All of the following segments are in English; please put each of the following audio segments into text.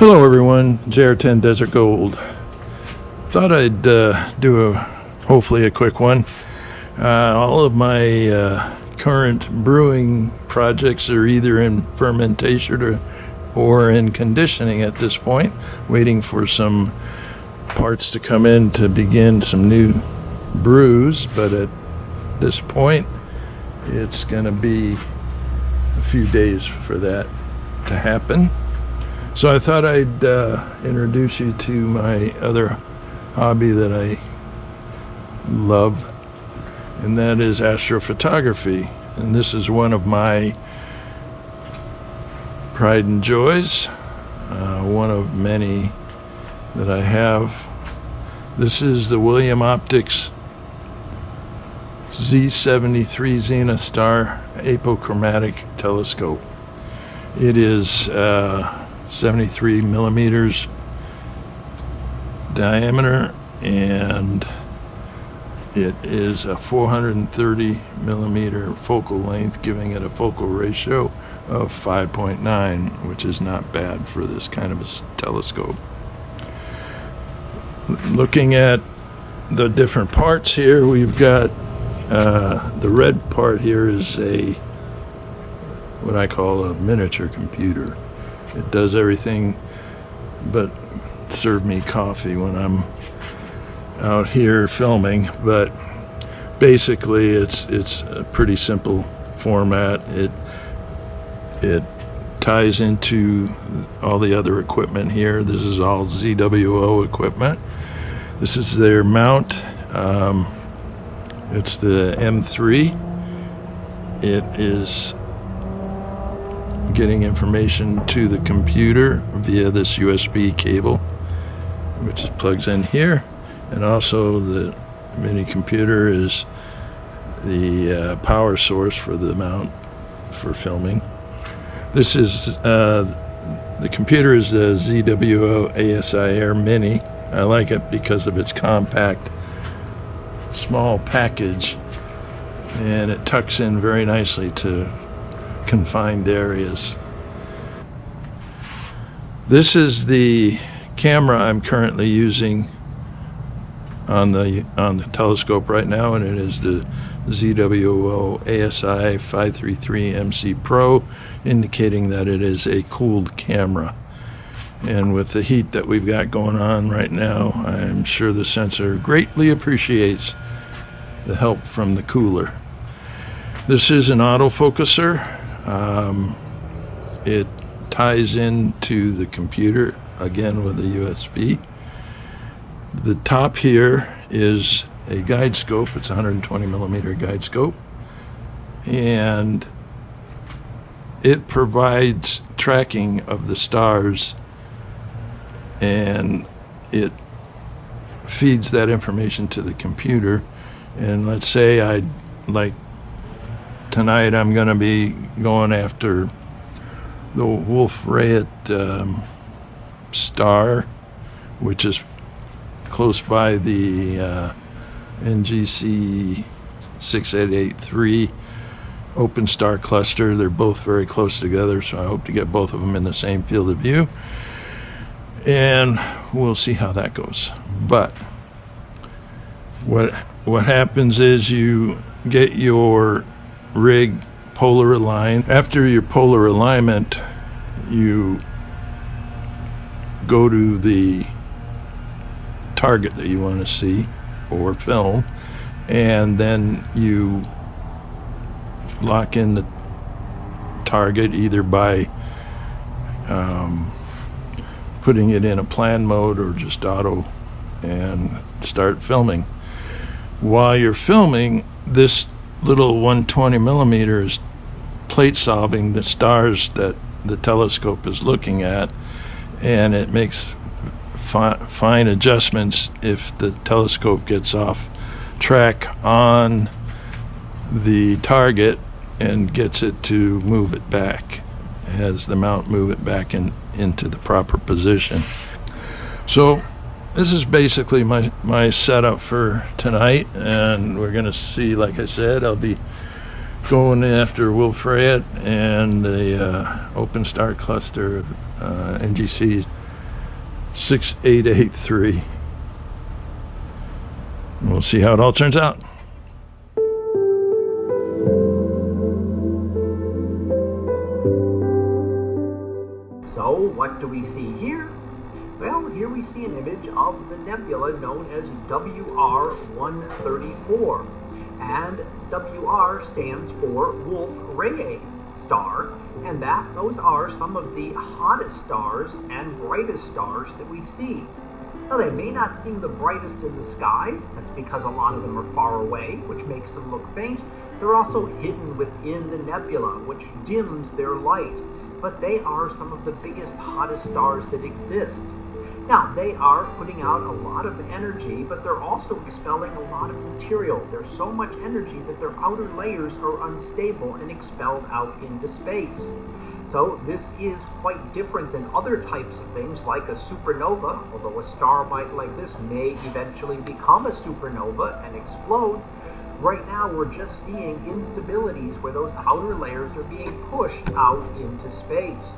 Hello everyone, JR10 Desert Gold. Thought I'd do hopefully a quick one. All of my current brewing projects are either in fermentation or in conditioning at this point, waiting for some parts to come in to begin some new brews, but at this point it's going to be a few days for that to happen. So I thought I'd introduce you to my other hobby that I love, and that is astrophotography. And this is one of my pride and joys, one of many that I have. This is the William Optics Z73 Zenith Star Apochromatic Telescope. It is 73 millimeters diameter, and it is a 430 millimeter focal length, giving it a focal ratio of 5.9, which is not bad for this kind of a telescope. Looking at the different parts here, we've got the red part here is what I call a miniature computer. It does everything but serve me coffee when I'm out here filming, but basically it's a pretty simple format. It ties into all the other equipment here. This is all ZWO equipment. This is their mount. It's the M3. It is getting information to the computer via this USB cable, which plugs in here, and also the mini computer is the power source for the mount for filming. This is the computer is the ZWO ASI Air Mini. I like it because of its compact, small package, and it tucks in very nicely to confined areas. This is the camera I'm currently using on the telescope right now, and it is the ZWO ASI 533 MC Pro, indicating that it is a cooled camera. And with the heat that we've got going on right now, I'm sure the sensor greatly appreciates the help from the cooler. This is an autofocuser. It ties into the computer again with a USB. The top here is a guide scope. It's a 120 millimeter guide scope, and it provides tracking of the stars, and it feeds that information to the computer. And let's say tonight I'm going to be going after the Wolf-Rayet star, which is close by the NGC 6883 open star cluster. They're both very close together, so I hope to get both of them in the same field of view, and we'll see how that goes. But what happens is you get your rig polar aligned. After your polar alignment, you go to the target that you want to see or film, and then you lock in the target either by putting it in a plan mode or just auto, and start filming. While you're filming, this little 120 millimeter is plate solving the stars that the telescope is looking at, and it makes fine adjustments if the telescope gets off track on the target, and gets it to move it back, has the mount move it back into the proper position. So this is basically my setup for tonight, and we're going to see, like I said, I'll be going after Wolf-Rayet and the open star cluster NGC 6883. We'll see how it all turns out. So what do we see here? Well, here we see an image of the nebula known as WR134. And WR stands for Wolf-Rayet star, and those are some of the hottest stars and brightest stars that we see. Now, they may not seem the brightest in the sky. That's because a lot of them are far away, which makes them look faint. They're also hidden within the nebula, which dims their light. But they are some of the biggest, hottest stars that exist. Now, they are putting out a lot of energy, but they're also expelling a lot of material. There's so much energy that their outer layers are unstable and expelled out into space. So this is quite different than other types of things like a supernova, although a star like this may eventually become a supernova and explode. Right now, we're just seeing instabilities where those outer layers are being pushed out into space.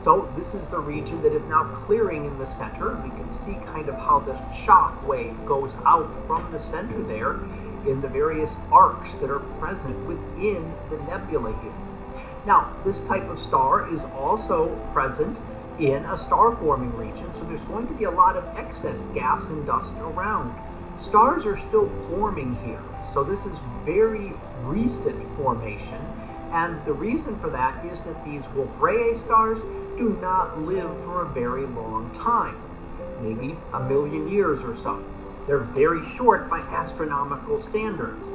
So this is the region that is now clearing in the center. We can see kind of how the shock wave goes out from the center there in the various arcs that are present within the nebula here. Now, this type of star is also present in a star-forming region, so there's going to be a lot of excess gas and dust around. Stars are still forming here, so this is very recent formation, and the reason for that is that these Wolf-Rayet stars do not live for a very long time, maybe 1 million years or so. They're very short by astronomical standards.